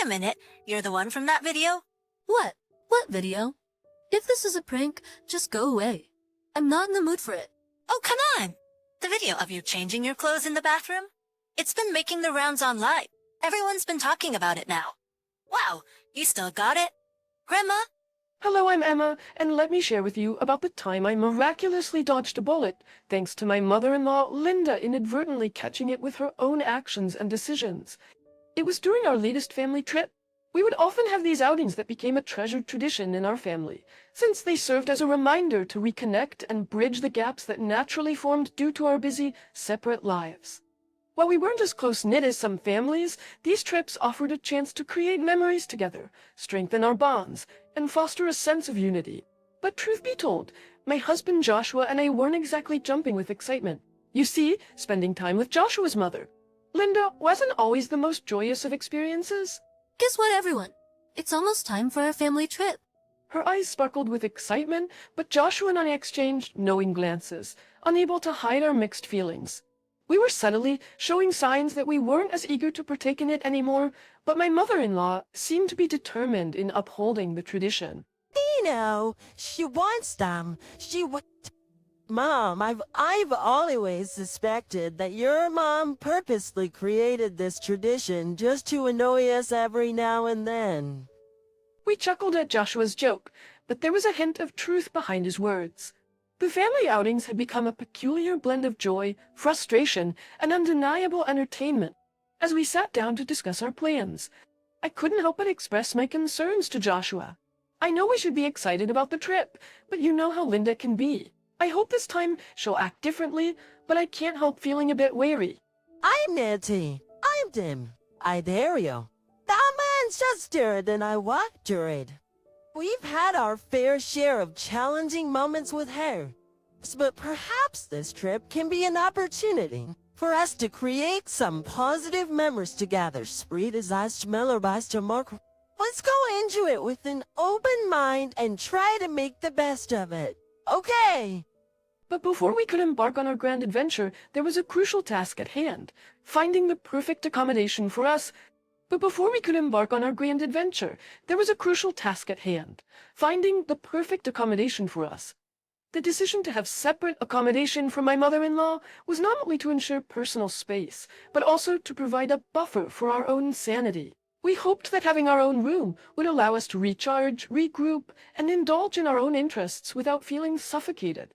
minute, you're the one from that video? What? What video? If this is a prank, just go away. I'm not in the mood for it. Oh, come on! The video of you changing your clothes in the bathroom? It's been making the rounds online. Everyone's been talking about it now. Wow, you still got it? Grandma? Hello, I'm Emma, and let me share with you about the time I miraculously dodged a bullet, thanks to my mother-in-law, Linda, inadvertently catching it with her own actions and decisions. It was during our latest family trip. We would often have these outings that became a treasured tradition in our family, since they served as a reminder to reconnect and bridge the gaps that naturally formed due to our busy, separate lives. While we weren't as close-knit as some families, these trips offered a chance to create memories together, strengthen our bonds, and foster a sense of unity. But truth be told, my husband Joshua and I weren't exactly jumping with excitement. You see, spending time with Joshua's mother, Linda, wasn't always the most joyous of experiences. Guess what, everyone? It's almost time for our family trip. Her eyes sparkled with excitement, but Joshua and I exchanged knowing glances, unable to hide our mixed feelings. We were subtly showing signs that we weren't as eager to partake in it anymore, but my mother-in-law seemed to be determined in upholding the tradition. She wants them. Mom, I've always suspected that your mom purposely created this tradition just to annoy us every now and then. We chuckled at Joshua's joke, but there was a hint of truth behind his words. The family outings had become a peculiar blend of joy, frustration, and undeniable entertainment. As we sat down to discuss our plans, I couldn't help but express my concerns to Joshua. I know we should be excited about the trip, but you know how Linda can be. I hope this time she'll act differently, but I can't help feeling a bit wary. I'm Nancy. I'm Tim. I dare you. That man's just stirred and I walked it. We've had our fair share of challenging moments with her, but perhaps this trip can be an opportunity for us to create some positive memories together. Spread as I smell to mark. Let's go into it with an open mind and try to make the best of it. Okay. But before we could embark on our grand adventure, there was a crucial task at hand, finding the perfect accommodation for us. The decision to have separate accommodation for my mother-in-law was not only to ensure personal space, but also to provide a buffer for our own sanity. We hoped that having our own room would allow us to recharge, regroup, and indulge in our own interests without feeling suffocated.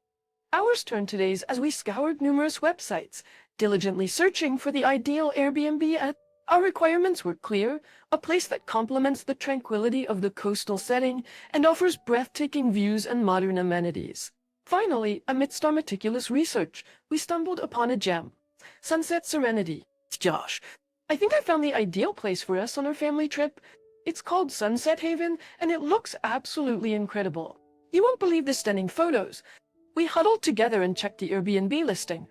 Hours turned to days as we scoured numerous websites, diligently searching for the ideal Airbnb. Our requirements were clear: a place that complements the tranquility of the coastal setting and offers breathtaking views and modern amenities. Finally, amidst our meticulous research, we stumbled upon a gem: Sunset Serenity. Josh, I think I found the ideal place for us on our family trip. It's called Sunset Haven, and it looks absolutely incredible. You won't believe the stunning photos. We huddled together and checked the Airbnb listing.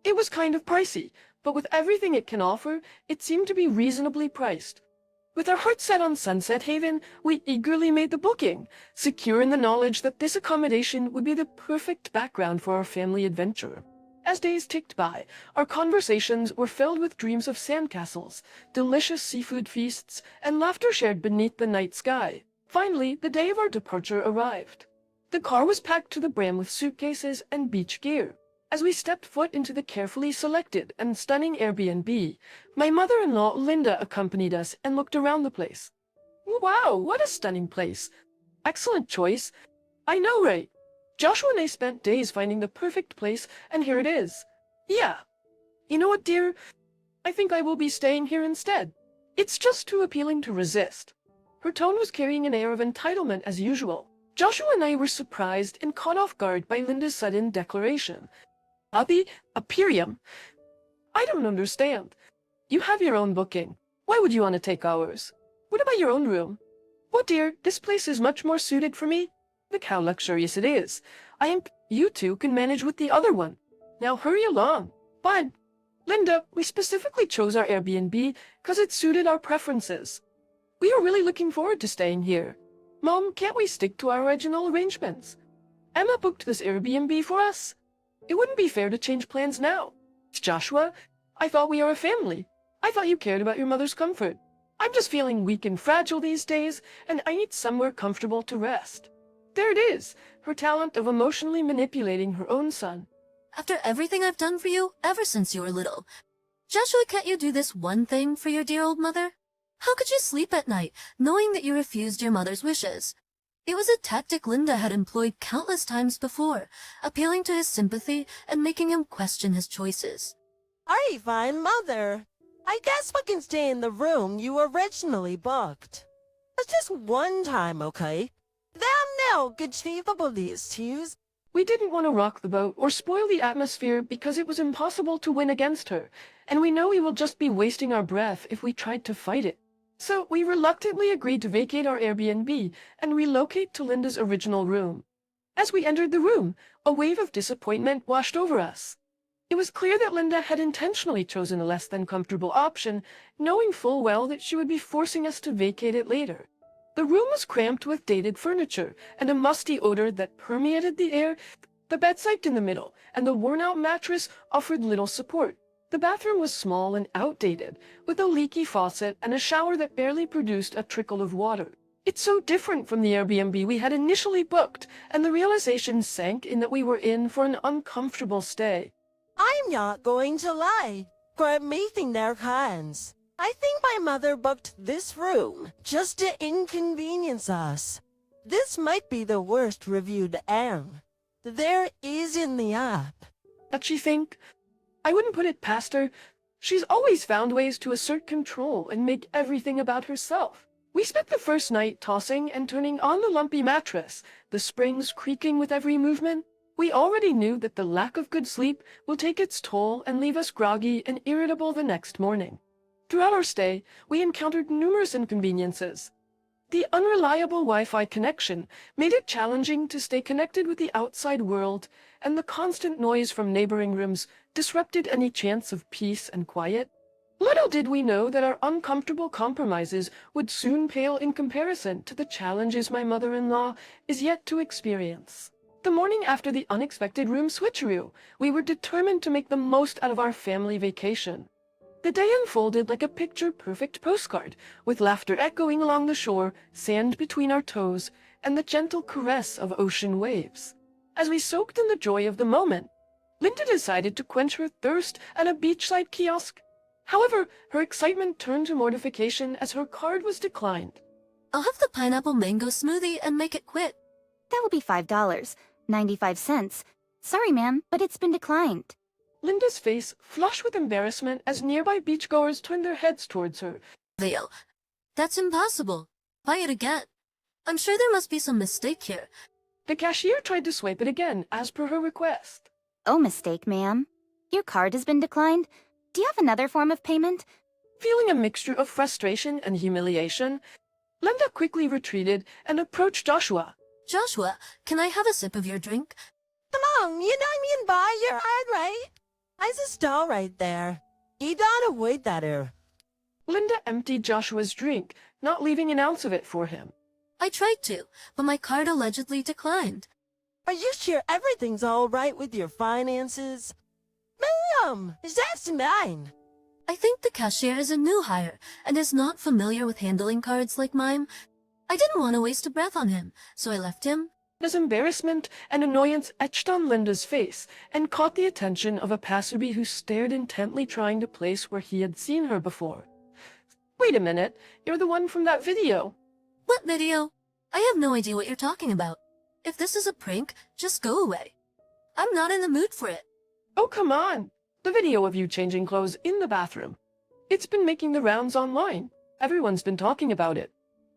It was kind of pricey, but with everything it can offer, it seemed to be reasonably priced. With our hearts set on Sunset Haven, we eagerly made the booking, secure in the knowledge that this accommodation would be the perfect background for our family adventure. As days ticked by, our conversations were filled with dreams of sandcastles, delicious seafood feasts, and laughter shared beneath the night sky. Finally, the day of our departure arrived. The car was packed to the brim with suitcases and beach gear. As we stepped foot into the carefully selected and stunning Airbnb, my mother-in-law Linda accompanied us and looked around the place. Wow, what a stunning place! Excellent choice. I know, right? Joshua and I spent days finding the perfect place, and here it is. Yeah. You know what, dear? I think I will be staying here instead. It's just too appealing to resist. Her tone was carrying an air of entitlement as usual. Joshua and I were surprised and caught off guard by Linda's sudden declaration. Abby, a Pirium? I don't understand. You have your own booking. Why would you want to take ours? What about your own room? Well, dear, this place is much more suited for me. Look how luxurious it is. You two can manage with the other one. Now hurry along. Fine. Linda, we specifically chose our Airbnb because it suited our preferences. We are really looking forward to staying here. Mom, can't we stick to our original arrangements? Emma booked this Airbnb for us. It wouldn't be fair to change plans now. Joshua, I thought we are a family. I thought you cared about your mother's comfort. I'm just feeling weak and fragile these days, and I need somewhere comfortable to rest. There it is, her talent of emotionally manipulating her own son. After everything I've done for you ever since you were little, Joshua, can't you do this one thing for your dear old mother? How could you sleep at night, knowing that you refused your mother's wishes? It was a tactic Linda had employed countless times before, appealing to his sympathy and making him question his choices. Alright, fine, Mother. I guess we can stay in the room you originally booked. It's just one time, okay? There are no conceivable issues. We didn't want to rock the boat or spoil the atmosphere because it was impossible to win against her, and we know we will just be wasting our breath if we tried to fight it. So we reluctantly agreed to vacate our Airbnb and relocate to Linda's original room. As we entered the room, a wave of disappointment washed over us. It was clear that Linda had intentionally chosen a less than comfortable option, knowing full well that she would be forcing us to vacate it later. The room was cramped with dated furniture and a musty odor that permeated the air. The bedside in the middle and the worn-out mattress offered little support. The bathroom was small and outdated, with a leaky faucet and a shower that barely produced a trickle of water. It's so different from the Airbnb we had initially booked, and the realization sank in that we were in for an uncomfortable stay. I'm not going to lie. For meeting their hands. I think my mother booked this room just to inconvenience us. This might be the worst reviewed M. There is in the app. Does she think? I wouldn't put it past her. She's always found ways to assert control and make everything about herself. We spent the first night tossing and turning on the lumpy mattress, the springs creaking with every movement. We already knew that the lack of good sleep will take its toll and leave us groggy and irritable the next morning. Throughout our stay, we encountered numerous inconveniences. The unreliable Wi-Fi connection made it challenging to stay connected with the outside world, and the constant noise from neighboring rooms disrupted any chance of peace and quiet. Little did we know that our uncomfortable compromises would soon pale in comparison to the challenges my mother-in-law is yet to experience. The morning after the unexpected room switcheroo, we were determined to make the most out of our family vacation. The day unfolded like a picture-perfect postcard, with laughter echoing along the shore, sand between our toes, and the gentle caress of ocean waves. As we soaked in the joy of the moment, Linda decided to quench her thirst at a beachside kiosk. However, her excitement turned to mortification as her card was declined. I'll have the pineapple mango smoothie and make it quick. That will be $5.95. Sorry, ma'am, but it's been declined. Linda's face flushed with embarrassment as nearby beachgoers turned their heads towards her. Vale, that's impossible. Buy it again. I'm sure there must be some mistake here. The cashier tried to swipe it again, as per her request. Oh, mistake, ma'am. Your card has been declined. Do you have another form of payment? Feeling a mixture of frustration and humiliation, Linda quickly retreated and approached Joshua. Joshua, can I have a sip of your drink? Come on, you know I mean buy your heart, right? There's a stall right there. You don't avoid that here. Linda emptied Joshua's drink, not leaving an ounce of it for him. I tried to, but my card allegedly declined. Are you sure everything's all right with your finances? Ma'am, that's mine. I think the cashier is a new hire and is not familiar with handling cards like mine. I didn't want to waste a breath on him, so I left him. His embarrassment and annoyance etched on Linda's face and caught the attention of a passerby who stared intently, trying to place where he had seen her before. Wait a minute, you're the one from that video. What video? I have no idea what you're talking about. If this is a prank, just go away. I'm not in the mood for it. Oh, come on. The video of you changing clothes in the bathroom. It's been making the rounds online. Everyone's been talking about it.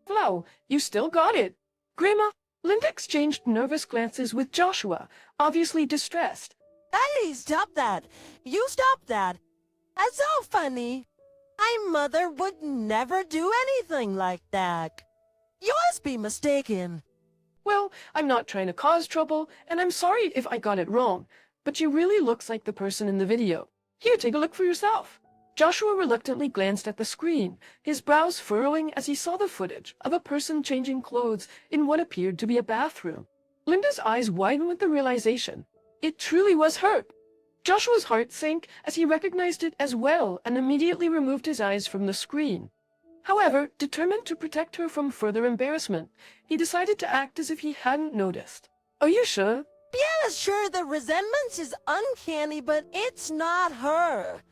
Flo, you still got it. Grandma, Linda exchanged nervous glances with Joshua, obviously distressed. Hey, stop that. You stop that. That's so funny. My mother would never do anything like that. You must be mistaken. Well, I'm not trying to cause trouble, and I'm sorry if I got it wrong, but she really looks like the person in the video. Here, take a look for yourself. Joshua reluctantly glanced at the screen, his brows furrowing as he saw the footage of a person changing clothes in what appeared to be a bathroom. Linda's eyes widened with the realization. It truly was her. Joshua's heart sank as he recognized it as well and immediately removed his eyes from the screen. However, determined to protect her from further embarrassment, he decided to act as if he hadn't noticed. Are you sure? Yeah, sure, the resentment is uncanny, but it's not her.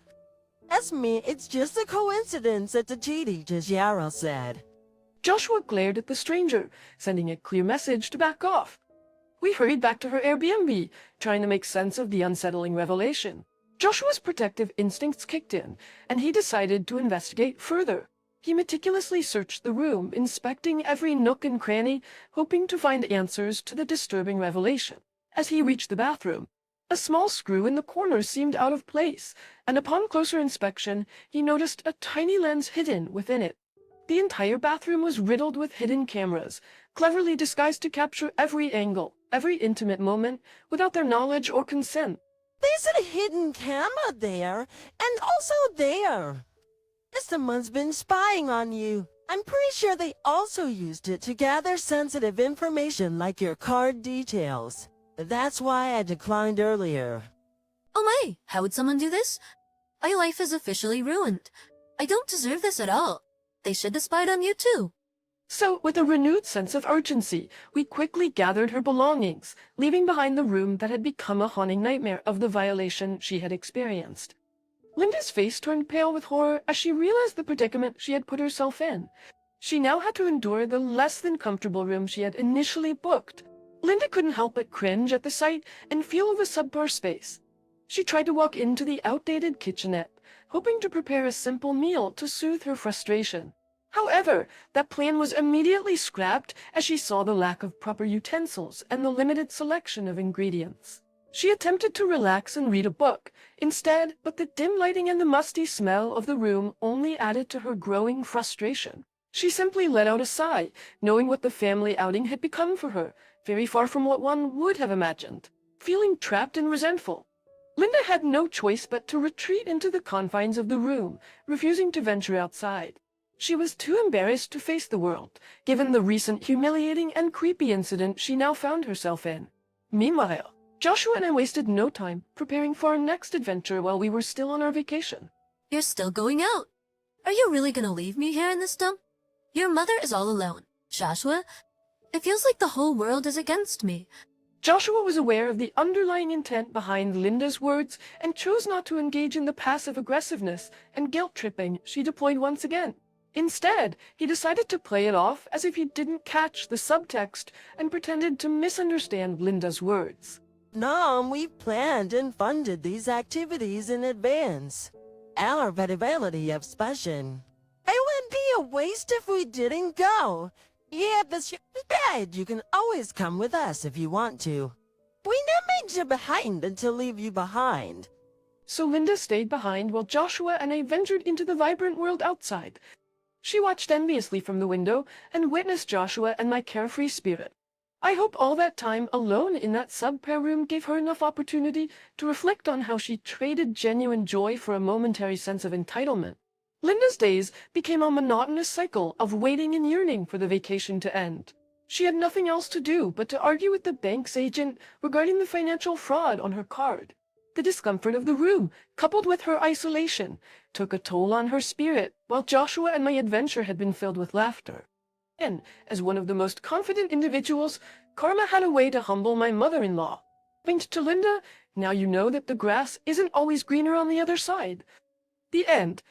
That's me, it's just a coincidence that the cheating, just Yarrow said. Joshua glared at the stranger, sending a clear message to back off. We hurried back to her Airbnb, trying to make sense of the unsettling revelation. Joshua's protective instincts kicked in, and he decided to investigate further. He meticulously searched the room, inspecting every nook and cranny, hoping to find answers to the disturbing revelation. As he reached the bathroom, a small screw in the corner seemed out of place, and upon closer inspection, he noticed a tiny lens hidden within it. The entire bathroom was riddled with hidden cameras, cleverly disguised to capture every angle, every intimate moment, without their knowledge or consent. There's a hidden camera there, and also there. Someone's been spying on you. I'm pretty sure they also used it to gather sensitive information like your card details. That's why I declined earlier. Oh my, how would someone do this? My life is officially ruined. I don't deserve this at all. They should have spied on you too. So, with a renewed sense of urgency, we quickly gathered her belongings, leaving behind the room that had become a haunting nightmare of the violation she had experienced. Linda's face turned pale with horror as she realized the predicament she had put herself in. She now had to endure the less than comfortable room she had initially booked. Linda couldn't help but cringe at the sight and feel of the subpar space. She tried to walk into the outdated kitchenette, hoping to prepare a simple meal to soothe her frustration. However, that plan was immediately scrapped as she saw the lack of proper utensils and the limited selection of ingredients. She attempted to relax and read a book, instead, but the dim lighting and the musty smell of the room only added to her growing frustration. She simply let out a sigh, knowing what the family outing had become for her, very far from what one would have imagined. Feeling trapped and resentful, Linda had no choice but to retreat into the confines of the room, refusing to venture outside. She was too embarrassed to face the world, given the recent humiliating and creepy incident she now found herself in. Meanwhile, Joshua and I wasted no time preparing for our next adventure while we were still on our vacation. You're still going out. Are you really gonna leave me here in this dump? Your mother is all alone. Joshua, it feels like the whole world is against me. Joshua was aware of the underlying intent behind Linda's words and chose not to engage in the passive aggressiveness and guilt-tripping she deployed once again. Instead, he decided to play it off as if he didn't catch the subtext and pretended to misunderstand Linda's words. No, we planned and funded these activities in advance. Our availability of special. It would be a waste if we didn't go. Yeah, but you can always come with us if you want to. We never made you behind until leave you behind. So Linda stayed behind while Joshua and I ventured into the vibrant world outside. She watched enviously from the window and witnessed Joshua and my carefree spirit. I hope all that time alone in that subpar room gave her enough opportunity to reflect on how she traded genuine joy for a momentary sense of entitlement. Linda's days became a monotonous cycle of waiting and yearning for the vacation to end. She had nothing else to do but to argue with the bank's agent regarding the financial fraud on her card. The discomfort of the room, coupled with her isolation, took a toll on her spirit, while Joshua and my adventure had been filled with laughter. And, as one of the most confident individuals, karma had a way to humble my mother-in-law. Winked to Linda, now you know that the grass isn't always greener on the other side. The end.